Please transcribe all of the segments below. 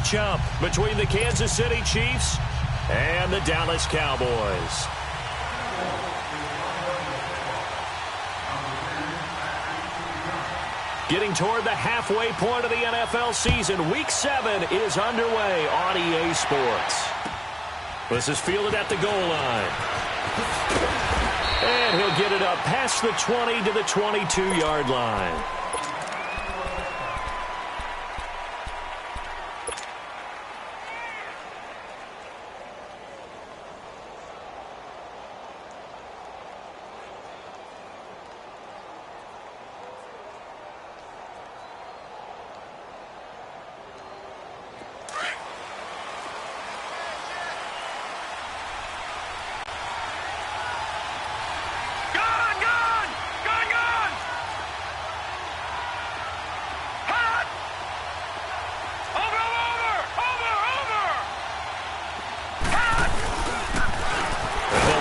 matchup between the Kansas City Chiefs and the Dallas Cowboys. Getting toward the halfway point of the NFL season, Week 7 is underway on EA Sports. This is fielded at the goal line. And he'll get it up past the 20 to the 22-yard line.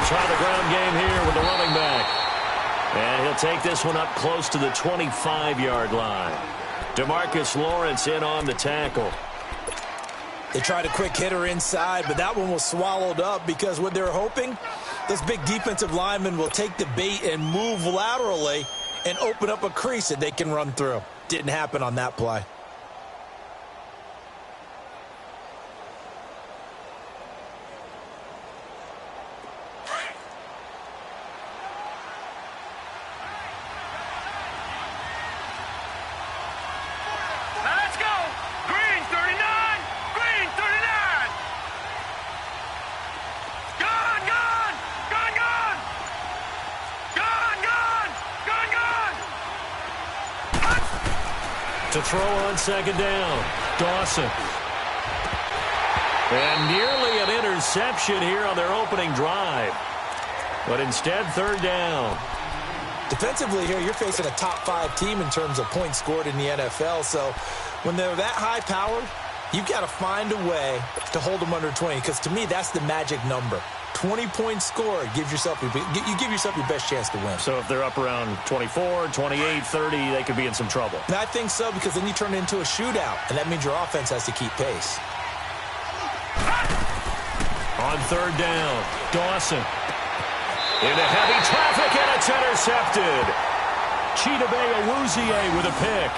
Try the ground game here with the running back. And he'll take this one up close to the 25-yard line. DeMarcus Lawrence in on the tackle. They tried a quick hitter inside, but that one was swallowed up because what they're hoping, this big defensive lineman will take the bait and move laterally and open up a crease that they can run through. Didn't happen on that play. To throw on second down, Dawson. And nearly an interception here on their opening drive. But instead, third down. Defensively here, you're facing a top-5 team in terms of points scored in the NFL. So when they're that high-powered, you've got to find a way to hold them under 20. Because to me, that's the magic number. 20 points scored gives yourself you give yourself your best chance to win. So if they're up around 24, 28, 30, they could be in some trouble. And I think so, because then you turn it into a shootout, and that means your offense has to keep pace. On third down, Dawson. Into heavy traffic, and it's intercepted. Chidobe Awuzie with a pick.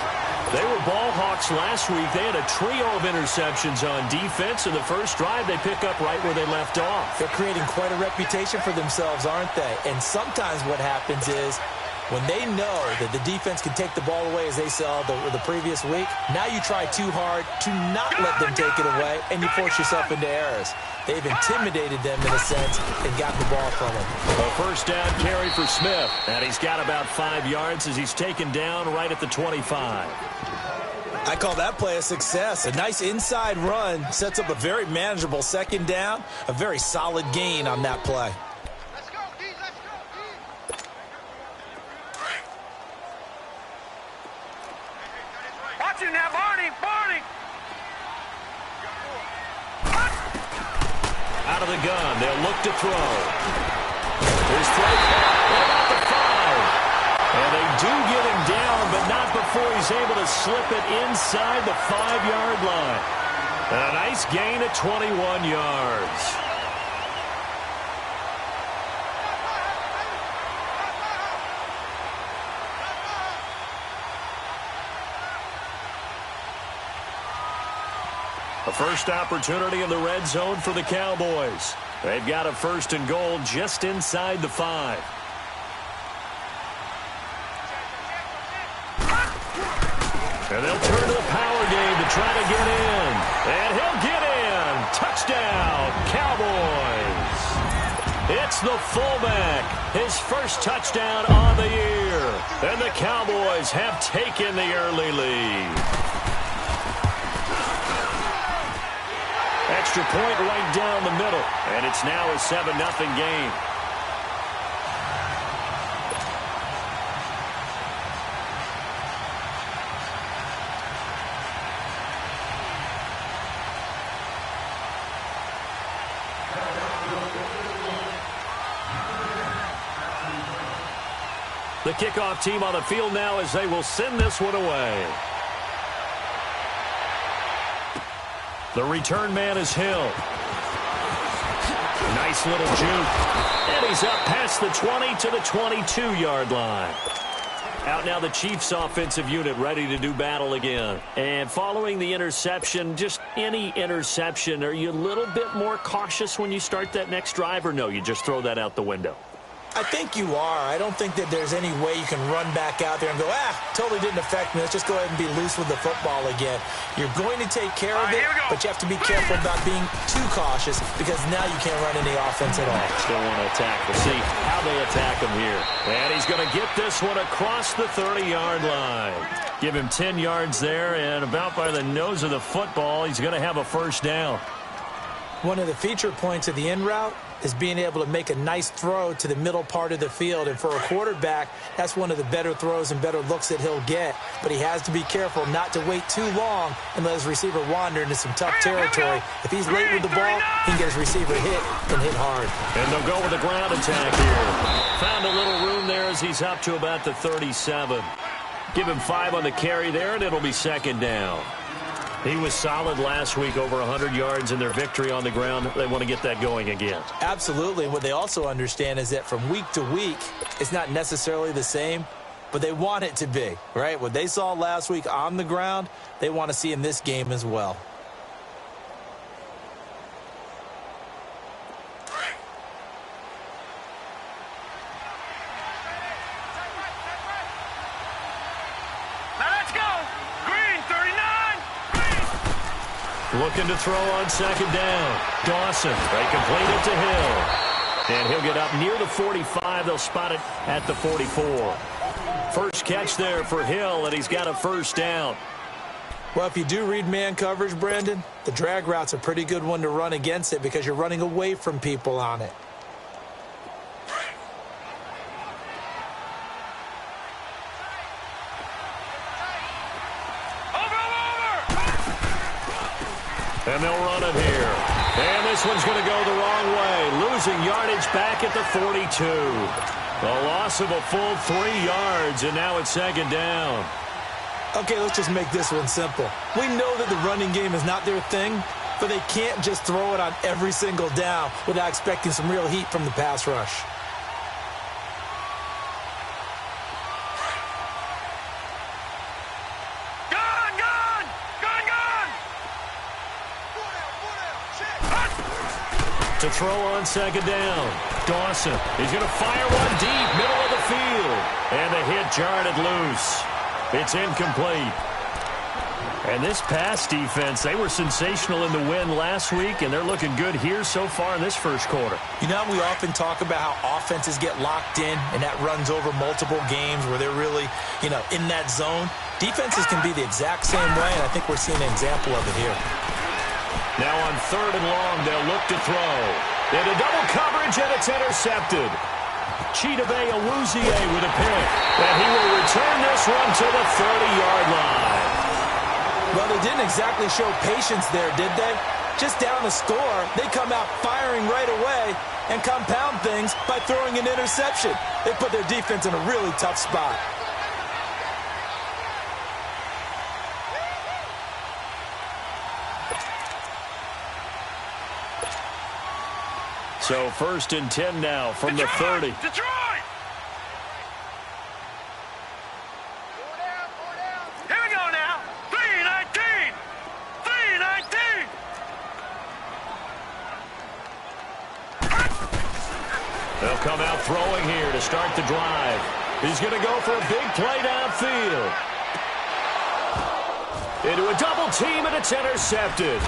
They were ball hawks last week. They had a trio of interceptions on defense. In the first drive, they pick up right where they left off. They're creating quite a reputation for themselves, aren't they? And sometimes what happens is when they know that the defense can take the ball away, as they saw the previous week, now you try too hard to not let them take it away, and you force yourself into errors. They've intimidated them in a sense and gotten the ball from them. A first down carry for Smith, and he's got about 5 yards as he's taken down right at the 25. I call that play a success. A nice inside run sets up a very manageable second down, a very solid gain on that play. Let's go, D. Let's go, D. Watch him now, Barney. Barney. Out of the gun, they'll look to throw. His throw about the 5. And they do get him down, but not before he's able to slip it inside the 5-yard line. And a nice gain at 21 yards. A first opportunity in the red zone for the Cowboys. They've got a first and goal just inside the 5. And they'll turn to the power game to try to get in. And he'll get in. Touchdown, Cowboys. It's the fullback. His first touchdown on the year. And the Cowboys have taken the early lead. Extra point right down the middle. And it's now a 7-0 game. The kickoff team on the field now as they will send this one away. The return man is Hill. Nice little juke. And he's up past the 20 to the 22-yard line. Out now the Chiefs offensive unit ready to do battle again. And following the interception, just any interception, are you a little bit more cautious when you start that next drive, or no, you just throw that out the window? I think you are. I don't think that there's any way you can run back out there and go, totally didn't affect me. Let's just go ahead and be loose with the football again. You're going to take care of it, but you have to be careful about being too cautious because now you can't run any offense at all. Still want to attack. We'll see how they attack him here. And he's going to get this one across the 30-yard line. Give him 10 yards there, and about by the nose of the football, he's going to have a first down. One of the feature points of the in route is being able to make a nice throw to the middle part of the field. And for a quarterback, that's one of the better throws and better looks that he'll get. But he has to be careful not to wait too long and let his receiver wander into some tough territory. If he's late with the ball, he can get his receiver hit and hit hard. And they'll go with the ground attack here. Found a little room there as he's up to about the 37. Give him 5 on the carry there, and it'll be second down. He was solid last week, over 100 yards in their victory on the ground. They want to get that going again. Absolutely. What they also understand is that from week to week, it's not necessarily the same, but they want it to be, right? What they saw last week on the ground, they want to see in this game as well. Looking to throw on second down. Dawson, they complete it to Hill. And he'll get up near the 45. They'll spot it at the 44. First catch there for Hill, and he's got a first down. Well, if you do read man coverage, Brandon, the drag route's a pretty good one to run against it because you're running away from people on it. And they'll run it here. And this one's going to go the wrong way. Losing yardage back at the 42. A loss of a full 3 yards, and now it's second down. Okay, let's just make this one simple. We know that the running game is not their thing, but they can't just throw it on every single down without expecting some real heat from the pass rush. To throw on second down. Dawson, he's going to fire one deep, middle of the field. And the hit jarred it loose. It's incomplete. And this pass defense, they were sensational in the win last week, and they're looking good here so far in this first quarter. You know, we often talk about how offenses get locked in, and that runs over multiple games where they're really, in that zone. Defenses can be the exact same way, and I think we're seeing an example of it here. Now on third and long, they'll look to throw. Into double coverage, and it's intercepted. Chidobe Awuzie with a pick. And he will return this one to the 30-yard line. Well, they didn't exactly show patience there, did they? Just down the score, they come out firing right away and compound things by throwing an interception. They put their defense in a really tough spot. So first and 10 now from the 30. Detroit! Here we go now. 3-19. 3-19. They'll come out throwing here to start the drive. He's going to go for a big play downfield. Into a double team, and it's intercepted.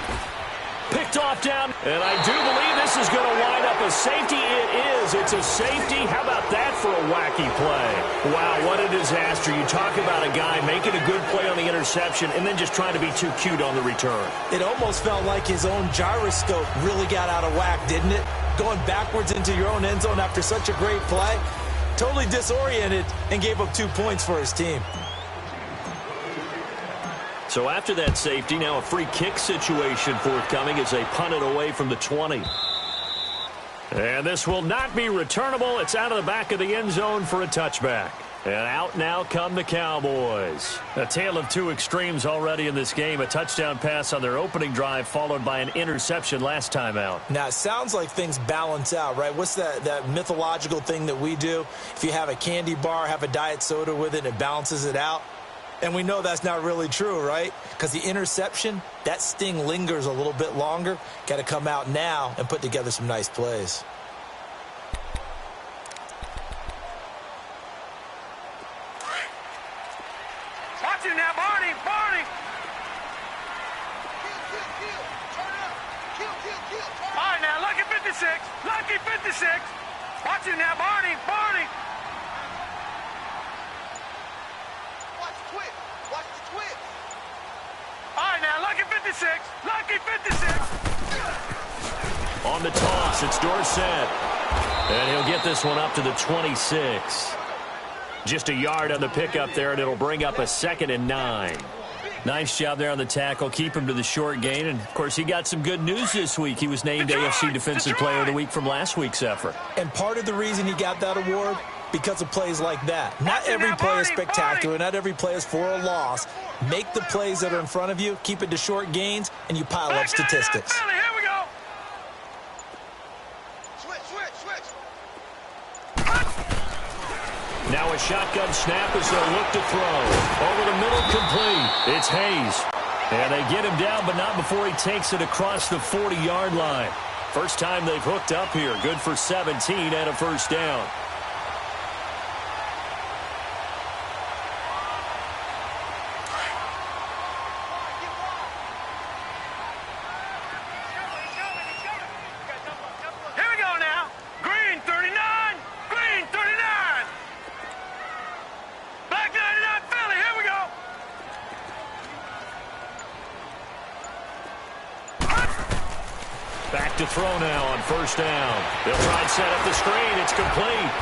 Picked off down, and I do believe this is going to wind up a safety. It is. It's a safety. How about that for a wacky play? Wow, what a disaster. You talk about a guy making a good play on the interception and then just trying to be too cute on the return. It almost felt like his own gyroscope really got out of whack, didn't it? Going backwards into your own end zone after such a great play. Totally disoriented and gave up 2 points for his team. So after that safety, now a free kick situation forthcoming as they punt it away from the 20. And this will not be returnable. It's out of the back of the end zone for a touchback. And out now come the Cowboys. A tale of two extremes already in this game. A touchdown pass on their opening drive followed by an interception last time out. Now, it sounds like things balance out, right? What's that mythological thing that we do? If you have a candy bar, have a diet soda with it, and it balances it out. And we know that's not really true, right? Because the interception, that sting lingers a little bit longer. Got to come out now and put together some nice plays. Watch it now, Barney! Barney! All right, now, Lucky 56. Lucky 56. Watch it now, Barney! Barney! Watch the twist. Watch the twist. All right, now, Lucky 56. Lucky 56. On the toss, it's Dorsett. And he'll get this one up to the 26. Just a yard on the pickup there, and it'll bring up a 2nd and 9. Nice job there on the tackle. Keep him to the short gain. And, of course, he got some good news this week. He was named AFC Defensive Player of the Week from last week's effort. And part of the reason he got that award, because of plays like that. Not every play is spectacular. Not every play is for a loss. Make the plays that are in front of you, keep it to short gains, and you pile up statistics. Here we go. Switch. Now a shotgun snap as they'll look to throw. Over the middle, complete. It's Hayes. And they get him down, but not before he takes it across the 40-yard line. First time they've hooked up here. Good for 17 and a first down. Here we go now. Green 39. Green 39. Black 99 Philly. Here we go. Back to throw now on first down. They'll try and set up the screen. It's complete.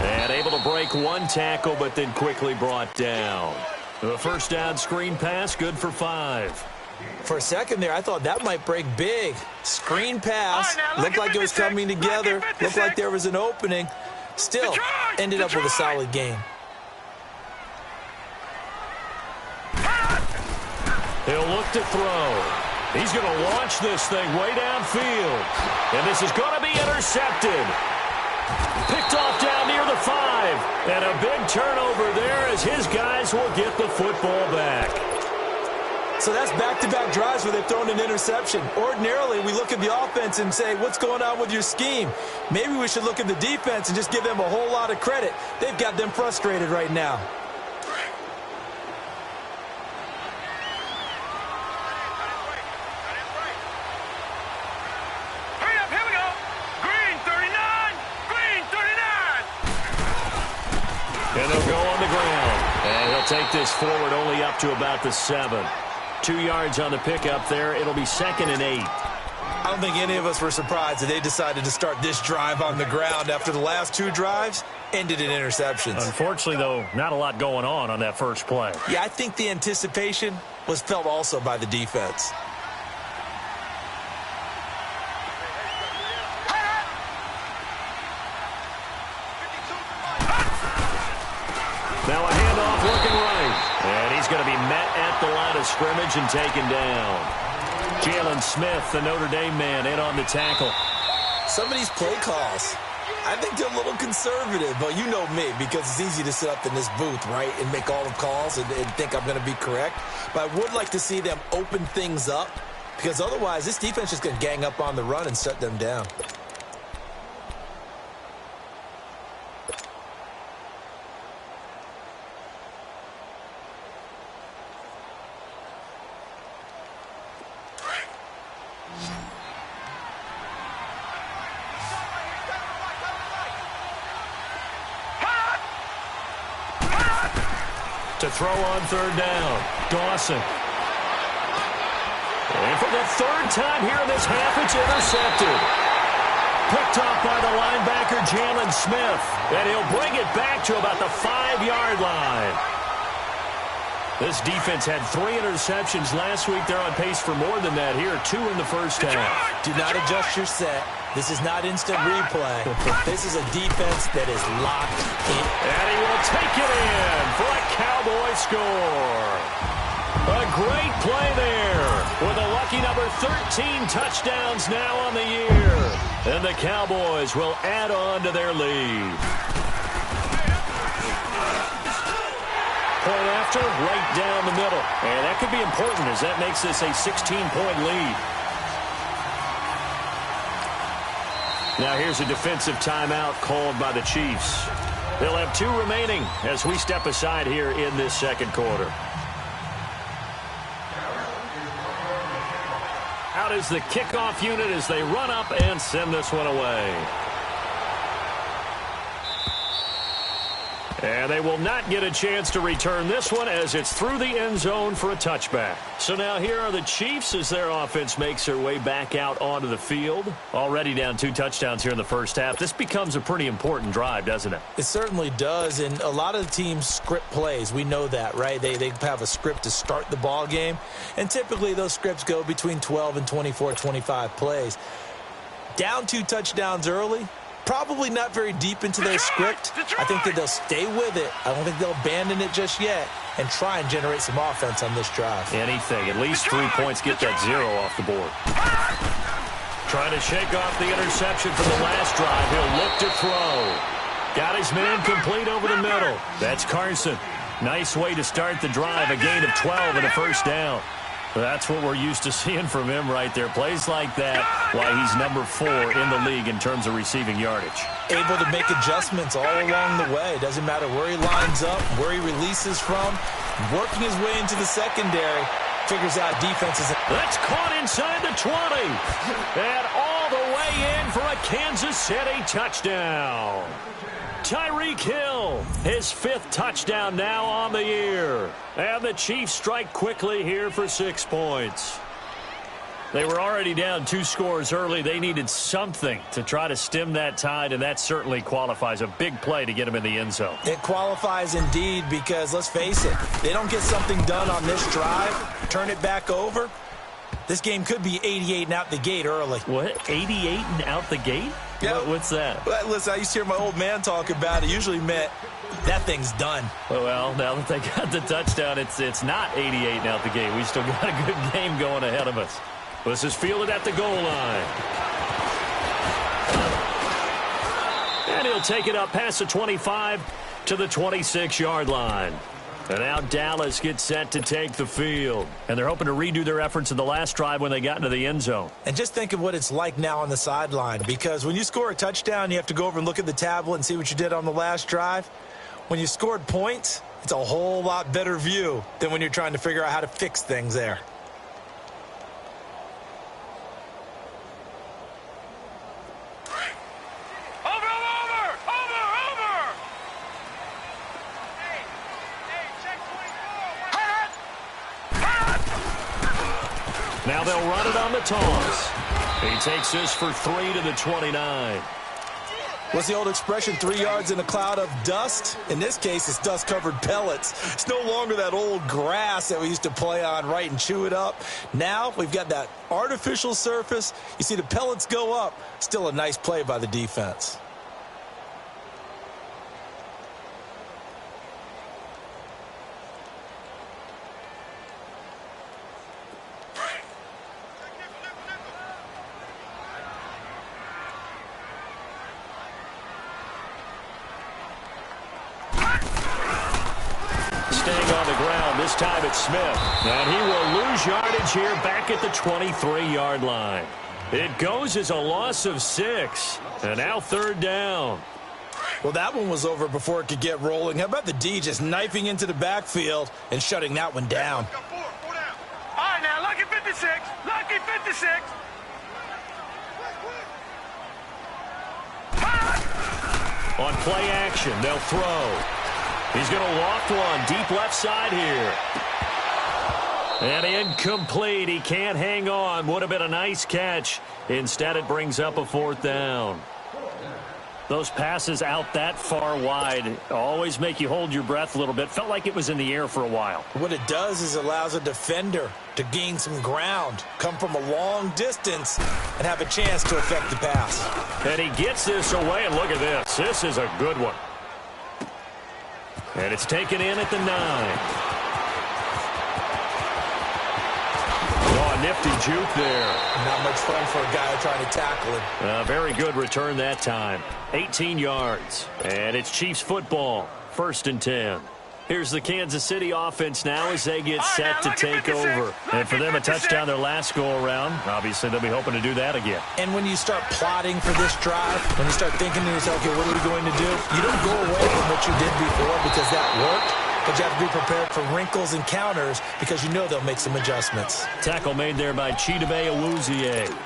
And able to break one tackle, but then quickly brought down. The first down screen pass, good for 5. For a second there, I thought that might break big. Screen pass. All right, now, Looked like it was coming together. Looked like there was an opening. Still, ended up with a solid game. He'll look to throw. He's going to launch this thing way downfield. And this is going to be intercepted. Picked off down near the 5. And a big turnover there as his guys will get the football back. So that's back-to-back drives where they've thrown an interception. Ordinarily, we look at the offense and say, what's going on with your scheme? Maybe we should look at the defense and just give them a whole lot of credit. They've got them frustrated right now. Hurry up. Here we go. Green 39. Green 39. And they'll go on the ground. And he'll take this forward only up to about the 7. 2 yards on the pickup there. It'll be 2nd and 8. I don't think any of us were surprised that they decided to start this drive on the ground after the last 2 drives ended in interceptions. Unfortunately, though, not a lot going on that first play. Yeah, I think the anticipation was felt also by the defense. Now a handoff looking right. And he's going to be met at the line of scrimmage and taken down. Jalen Smith, the Notre Dame man, in on the tackle. Some of these play calls, I think they're a little conservative, but you know me, because it's easy to sit up in this booth, right, and make all the calls and think I'm going to be correct. But I would like to see them open things up, because otherwise this defense is going to gang up on the run and shut them down. To throw on third down, Dawson. And for the 3rd time here in this half, it's intercepted. Picked off by the linebacker, Jalen Smith. And he'll bring it back to about the 5-yard line. This defense had 3 interceptions last week. They're on pace for more than that here. 2 in the first half. Do not adjust your set. This is not instant replay. This is a defense that is locked in. And he will take it in for a Cowboy score. A great play there with a lucky number 13 touchdowns now on the year. And the Cowboys will add on to their lead. Point after, right down the middle. And that could be important as that makes this a 16-point lead. Now here's a defensive timeout called by the Chiefs. They'll have 2 remaining as we step aside here in this second quarter. Out is the kickoff unit as they run up and send this one away. And they will not get a chance to return this one as it's through the end zone for a touchback. So now here are the Chiefs as their offense makes their way back out onto the field. Already down 2 touchdowns here in the first half. This becomes a pretty important drive, doesn't it? It certainly does, and a lot of the teams script plays. We know that, right? They have a script to start the ball game, and typically those scripts go between 12 and 24, 25 plays. Down 2 touchdowns early, probably not very deep into their script. I think that they'll stay with it. I don't think they'll abandon it just yet and try and generate some offense on this drive. Anything. At least 3 points, get that 0 off the board. Trying to shake off the interception from the last drive. He'll look to throw. Got his man complete over the middle. That's Carson. Nice way to start the drive. A gain of 12 and a first down. That's what we're used to seeing from him right there. Plays like that, why he's number 4 in the league in terms of receiving yardage. Able to make adjustments all along the way. Doesn't matter where he lines up, where he releases from. Working his way into the secondary. Figures out defenses. That's caught inside the 20. And all the way in for a Kansas City touchdown. Tyreek Hill, his 5th touchdown now on the year. And the Chiefs strike quickly here for 6 points. They were already down 2 scores early. They needed something to try to stem that tide, and that certainly qualifies. A big play to get them in the end zone. It qualifies indeed because, let's face it, they don't get something done on this drive, turn it back over, this game could be 88 and out the gate early. What? 88 and out the gate? Yeah. What's that? Well, listen, I used to hear my old man talk about it. Usually meant that thing's done. Well, now that they got the touchdown, it's not 88 and out the gate. We still got a good game going ahead of us. This is fielded at the goal line. And he'll take it up past the 25 to the 26-yard line. And now Dallas gets set to take the field. And they're hoping to redo their efforts in the last drive when they got into the end zone. And just think of what it's like now on the sideline. Because when you score a touchdown, you have to go over and look at the tablet and see what you did on the last drive. When you scored points, it's a whole lot better view than when you're trying to figure out how to fix things there. Now they'll run it on the toss. He takes this for 3 to the 29. What's the old expression, 3 yards in a cloud of dust? In this case, it's dust-covered pellets. It's no longer that old grass that we used to play on, right, and chew it up. Now we've got that artificial surface. You see the pellets go up. Still a nice play by the defense. This time it's Smith. And he will lose yardage here back at the 23-yard line. It goes as a loss of 6. And now 3rd down. Well, that one was over before it could get rolling. How about the D just knifing into the backfield and shutting that one down? All right, now, lucky 56. Lucky 56. On play action, they'll throw. He's going to loft one deep left side here. And incomplete. He can't hang on. Would have been a nice catch. Instead, it brings up a 4th down. Those passes out that far wide always make you hold your breath a little bit. Felt like it was in the air for a while. What it does is allows a defender to gain some ground, come from a long distance, and have a chance to affect the pass. And he gets this away, and look at this. This is a good one. And it's taken in at the 9. Oh, nifty juke there. Not much fun for a guy trying to tackle him. Very good return that time. 18 yards. And it's Chiefs football. 1st and 10. Here's the Kansas City offense now as they get set to take over. And for them, a touchdown their last go-around. Obviously, they'll be hoping to do that again. And when you start plotting for this drive, when you start thinking to yourself, okay, what are we going to do? You don't go away from what you did before because that worked. But you have to be prepared for wrinkles and counters because you know they'll make some adjustments. Tackle made there by Chidobe Awuzie.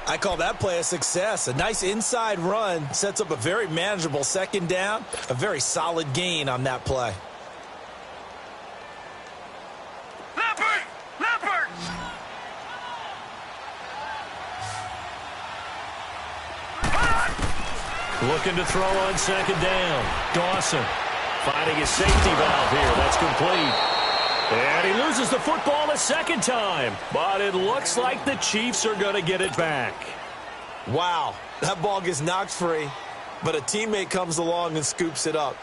I call that play a success. A nice inside run sets up a very manageable 2nd down. A very solid gain on that play. Leopard! Leopard! Looking to throw on 2nd down. Dawson finding his safety valve here. That's complete. And he loses the football a 2nd time. But it looks like the Chiefs are going to get it back. Wow, that ball gets knocked free, but a teammate comes along and scoops it up.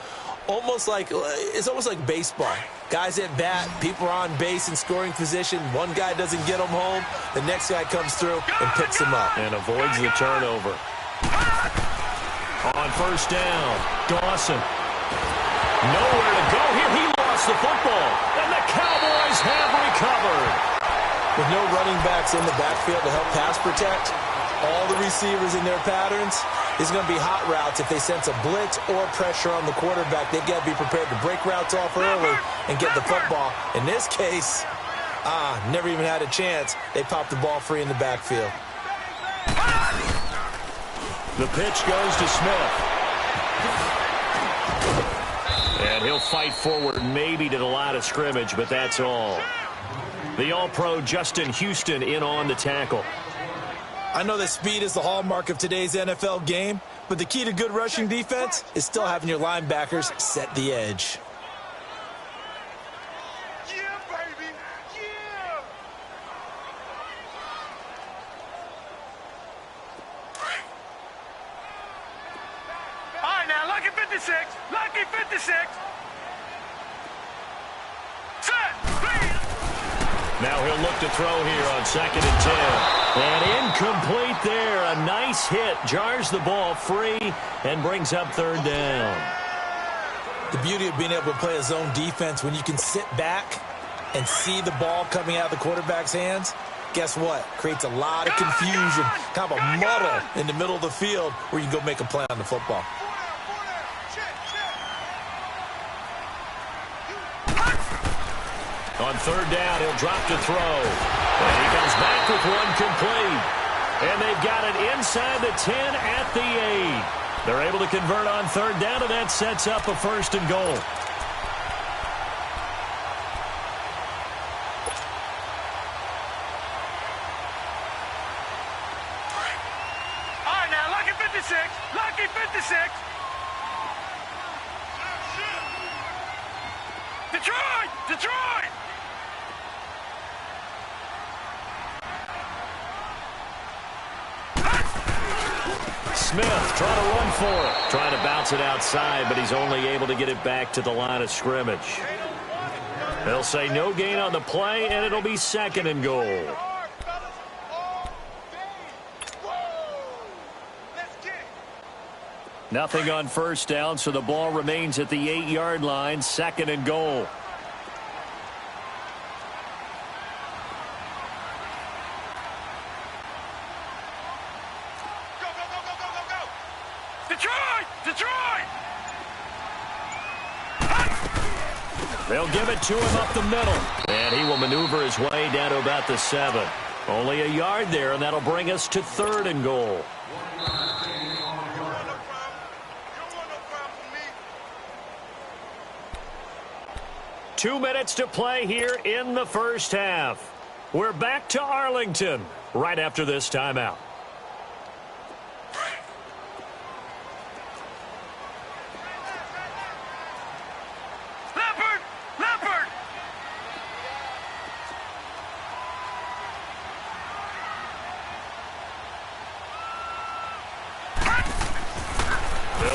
It's almost like baseball. Guys at bat, people are on base in scoring position. One guy doesn't get him home. The next guy comes through and picks him up. And avoids the turnover. On 1st down, Dawson. Nowhere to go here. He lost the football. And the Cowboys have recovered. With no running backs in the backfield to help pass protect, all the receivers in their patterns, is going to be hot routes. If they sense a blitz or pressure on the quarterback, they've got to be prepared to break routes off early and get the football. In this case, never even had a chance. They popped the ball free in the backfield. The pitch goes to Smith. And he'll fight forward maybe to the line of scrimmage, but that's all. The All-Pro Justin Houston in on the tackle. I know that speed is the hallmark of today's NFL game, but the key to good rushing defense is still having your linebackers set the edge. Yeah, baby. Yeah. All right, now, lucky 56. Lucky 56. Set. Please. Now he'll look to throw here on 2nd and 10. And incomplete there. A nice hit. Jars the ball free and brings up 3rd down. The beauty of being able to play a zone defense when you can sit back and see the ball coming out of the quarterback's hands, guess what? Creates a lot of confusion, kind of a muddle in the middle of the field where you can go make a play on the football. On 3rd down, he'll drop to throw. And he comes back with one complete. And they've got it inside the 10 at the 8. They're able to convert on 3rd down, and that sets up a 1st and goal. All right, now, lucky 56. Lucky 56. Detroit! Detroit! Smith trying to run for it. Trying to bounce it outside, but he's only able to get it back to the line of scrimmage. They'll say no gain on the play, and it'll be 2nd and goal. Nothing on 1st down, so the ball remains at the 8-yard line. 2nd and goal. Detroit! Detroit! They'll give it to him up the middle. And he will maneuver his way down to about the 7. Only a yard there, and that'll bring us to 3rd and goal. 2 minutes to play here in the 1st half. We're back to Arlington right after this timeout.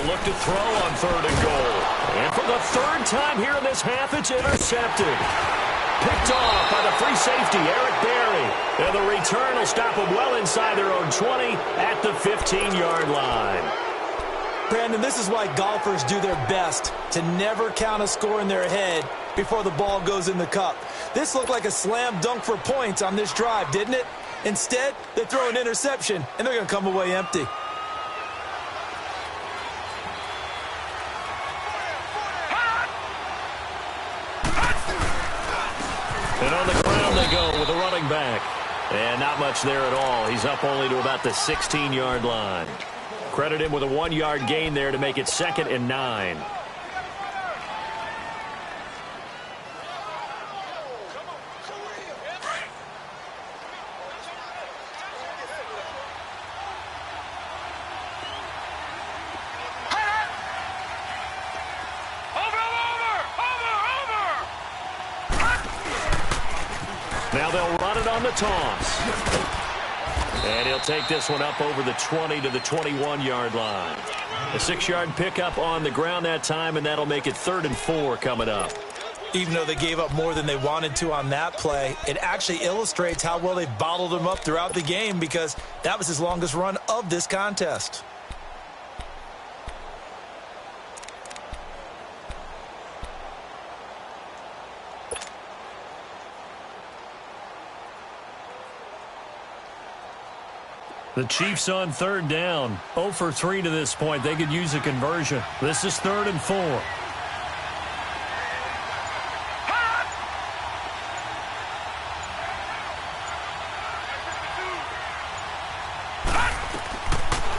They'll look to throw on 3rd and goal. And for the 3rd time here in this half, it's intercepted. Picked off by the free safety, Eric Berry. And the return will stop them well inside their own 20 at the 15-yard line. Brandon, this is why golfers do their best to never count a score in their head before the ball goes in the cup. This looked like a slam dunk for points on this drive, didn't it? Instead, they throw an interception, and they're going to come away empty. And on the ground they go with a running back. And not much there at all. He's up only to about the 16-yard line. Credit him with a 1-yard gain there to make it 2nd and 9. Now they'll run it on the toss. And he'll take this one up over the 20 to the 21-yard line. A 6-yard pickup on the ground that time, and that'll make it 3rd and 4 coming up. Even though they gave up more than they wanted to on that play, it actually illustrates how well they've bottled him up throughout the game because that was his longest run of this contest. The Chiefs on 3rd down. 0 for 3 to this point. They could use a conversion. This is 3rd and 4.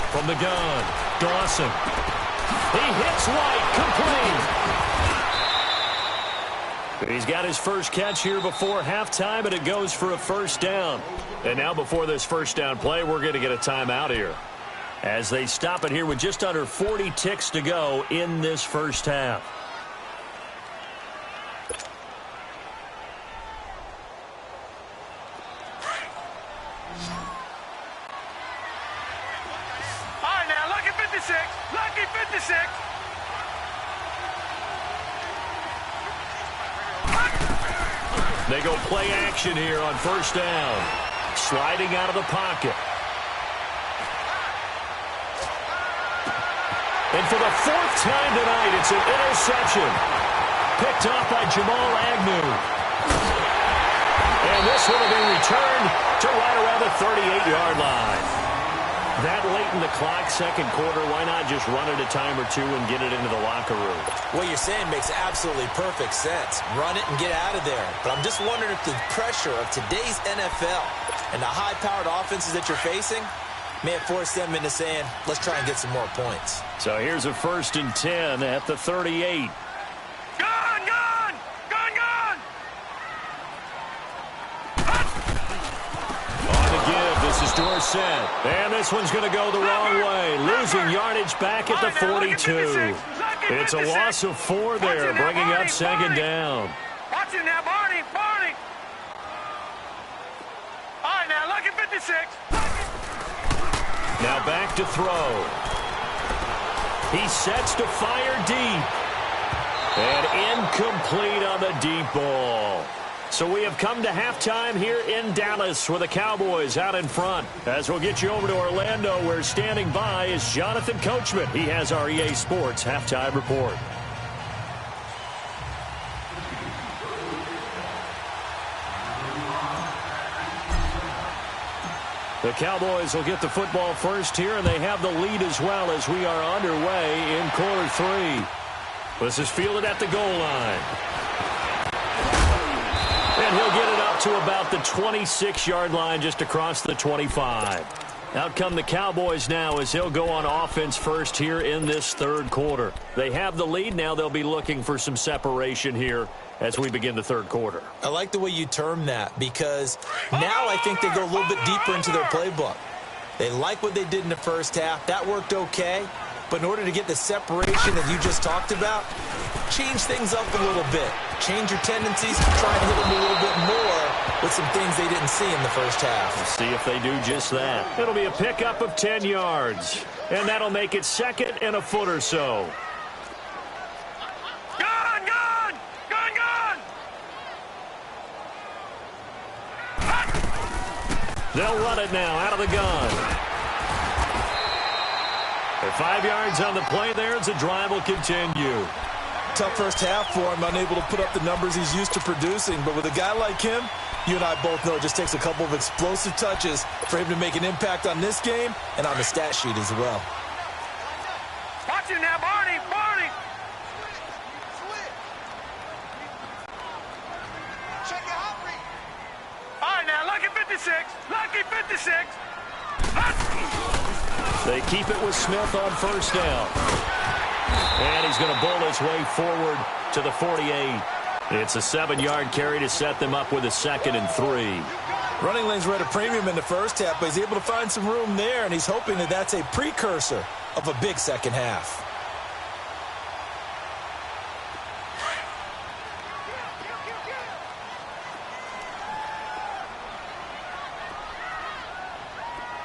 From the gun, Dawson. He hits White, complete. He's got his first catch here before halftime, and it goes for a 1st down. And now before this 1st down play, we're going to get a timeout here as they stop it here with just under 40 ticks to go in this 1st half. All right, now, lucky 56. Lucky 56. They go play action here on 1st down. Sliding out of the pocket. And for the 4th time tonight, it's an interception. Picked off by Jamal Agnew. And this one will be returned to right around the 38-yard line. That late in the clock, 2nd quarter, why not just run it a time or two and get it into the locker room? What you're saying makes absolutely perfect sense. Run it and get out of there. But I'm just wondering if the pressure of today's NFL and the high-powered offenses that you're facing may have forced them into saying, let's try and get some more points. So here's a 1st and 10 at the 38. Gun, gun! Gun, gun! On the give, this is Dorsett. And this one's going to go the wrong way. Losing yardage back at the 42. It's a loss of 4 there, bringing up 2nd down. Watch it now, Barney, Barney. All right, now, lucky 56. Now back to throw. He sets to fire deep. And incomplete on the deep ball. So we have come to halftime here in Dallas with the Cowboys out in front. As we'll get you over to Orlando, where standing by is Jonathan Coachman. He has our EA Sports halftime report. The Cowboys will get the football first here, and they have the lead as well as we are underway in quarter 3. This is fielded at the goal line. And he'll get it up to about the 26-yard line, just across the 25. Out come the Cowboys now as he'll go on offense first here in this 3rd quarter. They have the lead. Now they'll be looking for some separation here as we begin the 3rd quarter. I like the way you term that because now I think they go a little bit deeper into their playbook. They like what they did in the 1st half. That worked okay. But in order to get the separation that you just talked about, change things up a little bit. Change your tendencies to try and hit them a little bit more with some things they didn't see in the first half. We'll see if they do just that. It'll be a pickup of 10 yards, and that'll make it 2nd and a foot or so. Gun, gun! Gun, gun! They'll run it now out of the gun. They're 5 yards on the play there as the drive will continue. Tough first half for him, unable to put up the numbers he's used to producing. But with a guy like him, you and I both know it just takes a couple of explosive touches for him to make an impact on this game and on the stat sheet as well. Watch it now, Barney! Barney! Switch. Check your hot read. All right, now, lucky 56. Lucky 56. They keep it with Smith on first down. And he's going to bowl his way forward to the 48. It's a 7-yard carry to set them up with a 2nd and 3. Running lanes were at a premium in the first half, but he's able to find some room there, and he's hoping that that's a precursor of a big second half.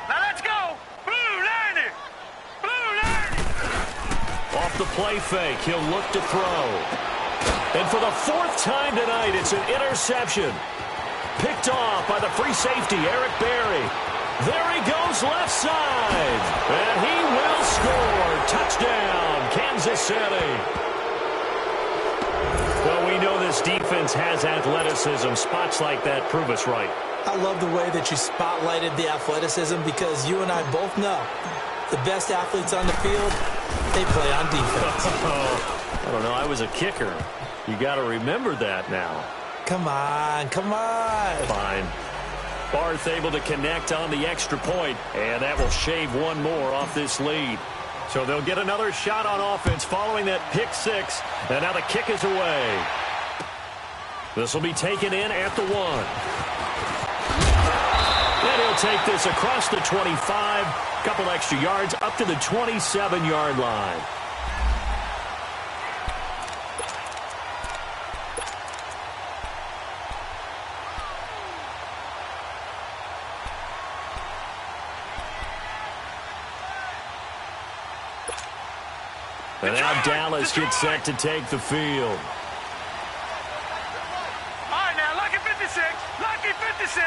Now let's go! Blue Lightning! Blue Lightning! Off the play fake, he'll look to throw. And for the 4th time tonight, it's an interception. Picked off by the free safety, Eric Berry. There he goes left side. And he will score. Touchdown, Kansas City. Well, we know this defense has athleticism. Spots like that prove us right. I love the way that you spotlighted the athleticism because you and I both know the best athletes on the field, they play on defense. I don't know. I was a kicker. You got to remember that now. Come on, come on. Fine. Barth able to connect on the extra point, and that will shave one more off this lead. So they'll get another shot on offense following that pick 6, and now the kick is away. This will be taken in at the 1. And he'll take this across the 25, couple extra yards up to the 27-yard line. And now Dallas gets set to take the field. All right, now, lucky 56. Lucky 56.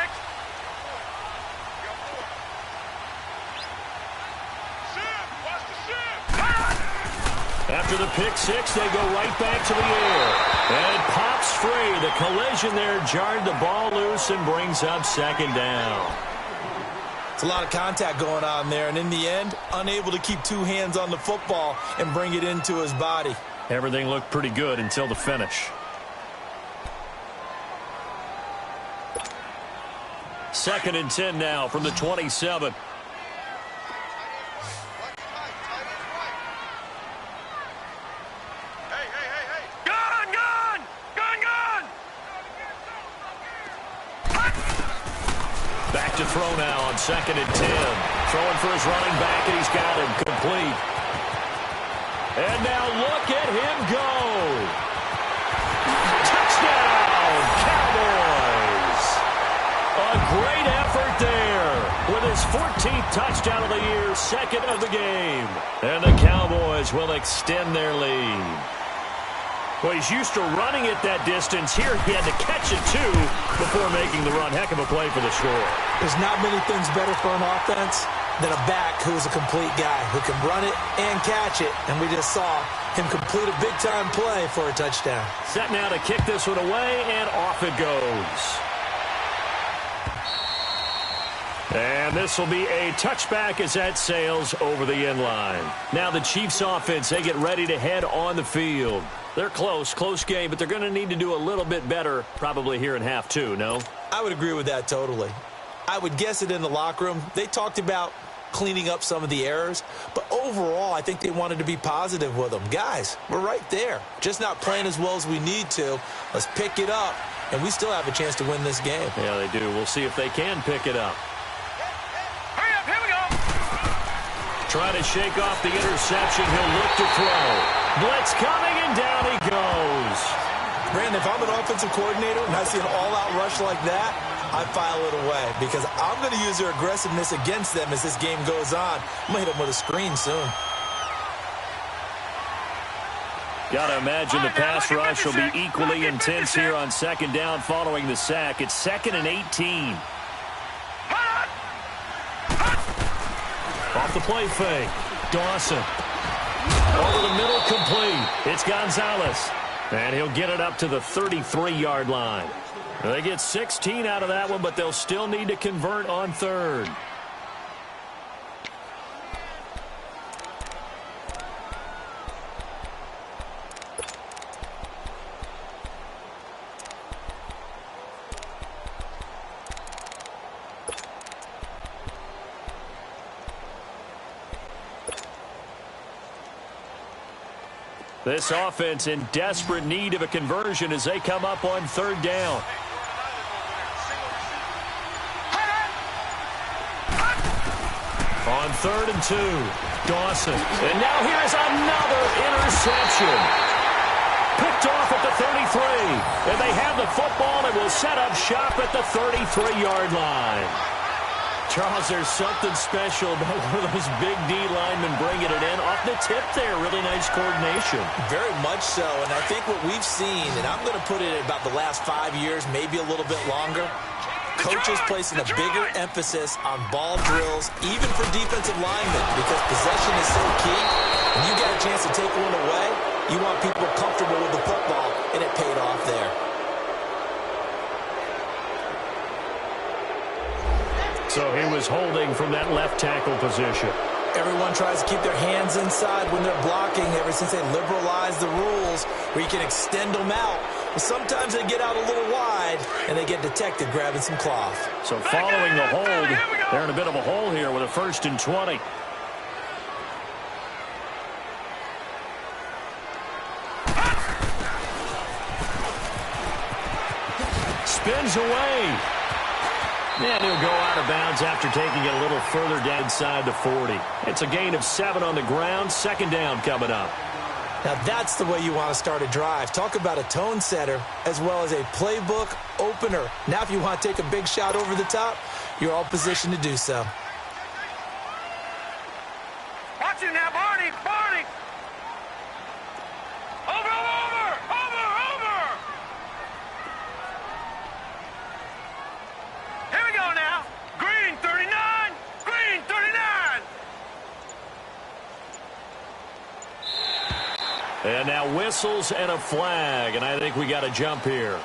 After the pick 6, they go right back to the air. And it pops free. The collision there jarred the ball loose and brings up 2nd down. It's a lot of contact going on there, and in the end, unable to keep 2 hands on the football and bring it into his body. Everything looked pretty good until the finish. 2nd and 10 now from the 27. Back to throw now on 2nd and 10. Throwing for his running back, and he's got him complete. And now look at him go. Touchdown, Cowboys. A great effort there with his 14th touchdown of the year, 2nd of the game. And the Cowboys will extend their lead. Well, he's used to running it that distance. Here he had to catch it, too, before making the run. Heck of a play for the score. There's not many things better for an offense than a back who is a complete guy who can run it and catch it. And we just saw him complete a big-time play for a touchdown. Set now to kick this one away, and off it goes. And this will be a touchback as that sails over the end line. Now the Chiefs offense, they get ready to head on the field. They're close game, but they're going to need to do a little bit better probably here in half 2, no? I would agree with that totally. I would guess it in the locker room. They talked about cleaning up some of the errors, but overall I think they wanted to be positive with them. Guys, we're right there. Just not playing as well as we need to. Let's pick it up, and we still have a chance to win this game. Yeah, they do. We'll see if they can pick it up. Hurry up, here we go. Trying to shake off the interception. He'll look to throw. Blitz coming, and down he goes. Brandon, if I'm an offensive coordinator and I see an all-out rush like that, I file it away because I'm going to use their aggressiveness against them as this game goes on. I'm going to hit them with a screen soon. Got to imagine the pass rush will be equally intense here on second down following the sack. It's 2nd and 18. Off the play fake. Dawson. Over the middle, complete. It's Gonzalez. And he'll get it up to the 33-yard line. They get 16 out of that one, but they'll still need to convert on third. This offense in desperate need of a conversion as they come up on third down. On 3rd and 2, Dawson. And now here's another interception. Picked off at the 33. And they have the football and will set up shop at the 33-yard line. Charles, there's something special about one of those big D linemen bringing it in. Off the tip there, really nice coordination. Very much so, and I think what we've seen, and I'm going to put it at about the last 5 years, maybe a little bit longer, coaches placing a bigger emphasis on ball drills, even for defensive linemen, because possession is so key. When you get a chance to take one away, you want people comfortable with the football, and it paid off there. So he was holding from that left tackle position. Everyone tries to keep their hands inside when they're blocking ever since they liberalized the rules where you can extend them out. But sometimes they get out a little wide, and they get detected grabbing some cloth. So following the hold, they're in a bit of a hole here with a 1st and 20. Spins away. And he'll go out of bounds after taking it a little further down inside the 40. It's a gain of 7 on the ground. 2nd down coming up. Now that's the way you want to start a drive. Talk about a tone setter as well as a playbook opener. Now if you want to take a big shot over the top, you're all positioned to do so. Watch it now, Barney! Barney! Over! Here we go now. Green 39! Green 39! And now whistles and a flag, and I think we got a jump here.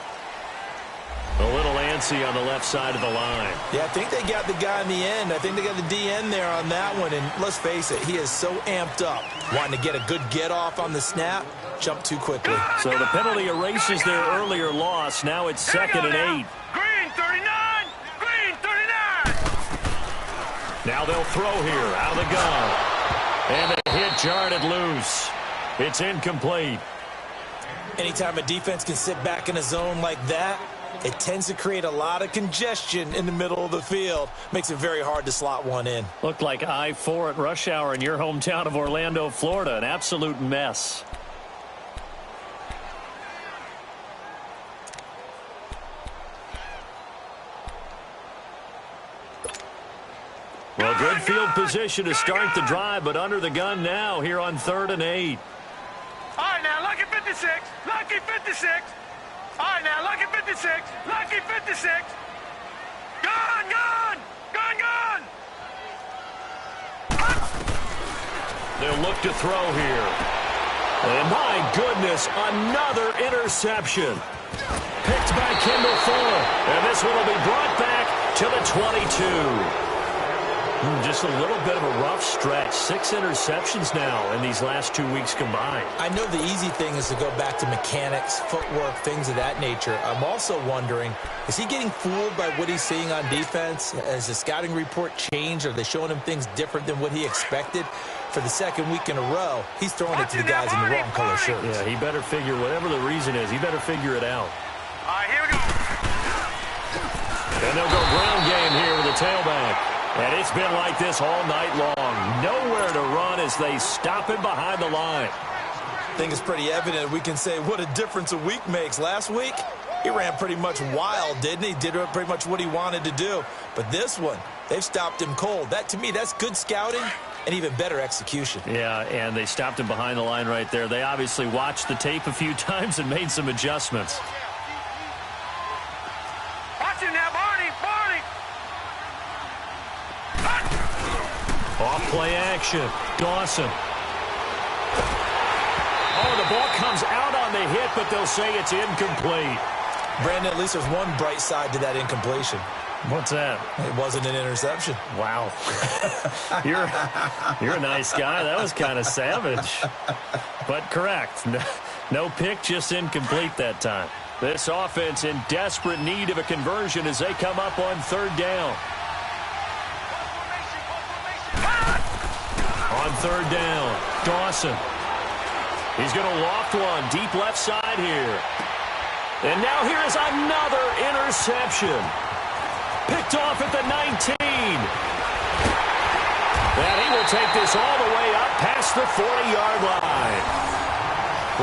A little antsy on the left side of the line. Yeah, I think they got the guy in the end. I think they got the DN there on that one, and let's face it, he is so amped up. Wanting to get a good get-off on the snap, jump too quickly. So the penalty erases their earlier loss. Now it's 2nd and 8. Green 39! Green 39! Now they'll throw here out of the gun. And the hit jarred it loose. It's incomplete. Anytime a defense can sit back in a zone like that, it tends to create a lot of congestion in the middle of the field. Makes it very hard to slot one in. Looked like I-4 at rush hour in your hometown of Orlando, Florida. An absolute mess. Well, good field position to start the drive, but under the gun now here on 3rd and 8. All right, now, lucky 56. Lucky 56. All right, now, lucky 56. Lucky 56. Gone, gone. Gone, gone. They'll look to throw here. And my goodness, another interception. Picked by Kendall Fuller. And this one will be brought back to the 22. Just a little bit of a rough stretch. 6 interceptions now in these last 2 weeks combined. I know the easy thing is to go back to mechanics, footwork, things of that nature. I'm also wondering, is he getting fooled by what he's seeing on defense? Has the scouting report changed? Are they showing him things different than what he expected? For the 2nd week in a row, he's throwing it to the guys in the wrong color shirts. Yeah, he better figure, whatever the reason is, he better figure it out. All right, here we go. And they'll go ground game here with the tailback. And it's been like this all night long. Nowhere to run as they stop him behind the line. I think it's pretty evident we can say what a difference a week makes. Last week, He ran pretty much wild, didn't he? Did pretty much what he wanted to do. But this one, they've stopped him cold. That, to me, that's good scouting and even better execution. Yeah, and they stopped him behind the line right there. They obviously watched the tape a few times and made some adjustments. Watch him now, Barney. Off play action. Dawson. Oh, the ball comes out on the hit, but they'll say it's incomplete. Brandon, at least there's one bright side to that incompletion. What's that? It wasn't an interception. Wow. You're a nice guy. That was kind of savage. But correct. No pick, just incomplete that time. This offense in desperate need of a conversion as they come up on third down. On third down, Dawson. He's going to loft one deep left side here. And now here is another interception. Picked off at the 19. And he will take this all the way up past the 40-yard line.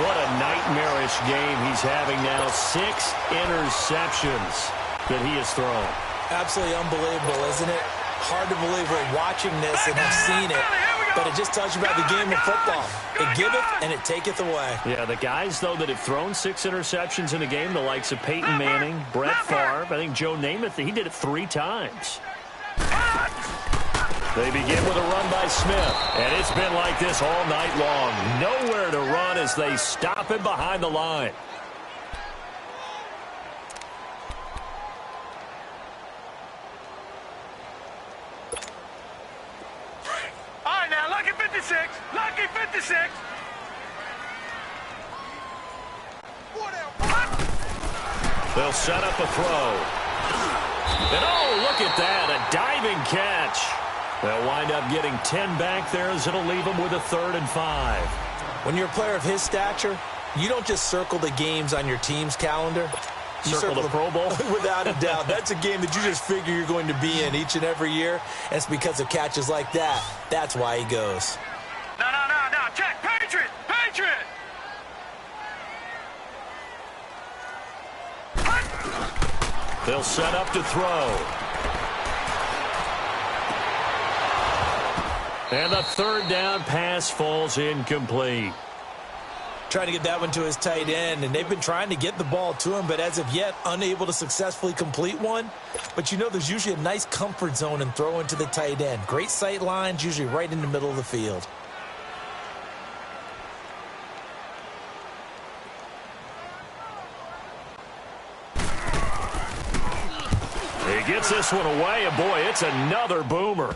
What a nightmarish game he's having now. 6 interceptions that he has thrown. Absolutely unbelievable, isn't it? Hard to believe we're watching this and have seen it. But it just tells you about the game of football. It giveth and it taketh away. Yeah, the guys, though, that have thrown 6 interceptions in a game, the likes of Peyton Manning, Brett Favre, I think Joe Namath, he did it 3 times. They begin with a run by Smith, and it's been like this all night long. Nowhere to run as they stop him behind the line. All right, now, lucky 56. Lucky 56. They'll set up a throw. And oh, look at that, a diving catch. They'll wind up getting 10 back there as it'll leave them with a 3rd and 5. When you're a player of his stature, you don't just circle the games on your team's calendar. You Circle the Pro Bowl? Without a doubt. That's a game that you just figure you're going to be in each and every year. And it's because of catches like that. That's why he goes. No. Check. Patriot. They'll set up to throw. And the 3rd down pass falls incomplete. Trying to get that one to his tight end, and they've been trying to get the ball to him, but as of yet, unable to successfully complete one. But you know there's usually a nice comfort zone in throwing to the tight end. Great sight lines, usually right in the middle of the field. He gets this one away, and boy, it's another boomer.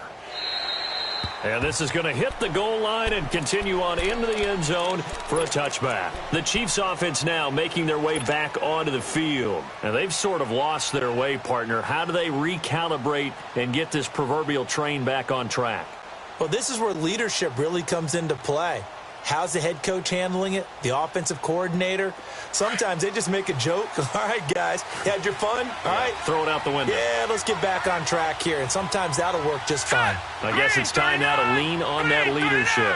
And this is going to hit the goal line and continue on into the end zone for a touchback. The Chiefs offense now making their way back onto the field. And they've sort of lost their way, partner. How do they recalibrate and get this proverbial train back on track? Well, this is where leadership really comes into play. How's the head coach handling it? The offensive coordinator? Sometimes they just make a joke. All right, guys, you had your fun? All right. Throw it out the window. Yeah, let's get back on track here. And sometimes that'll work just fine. I guess it's time now to lean on that leadership.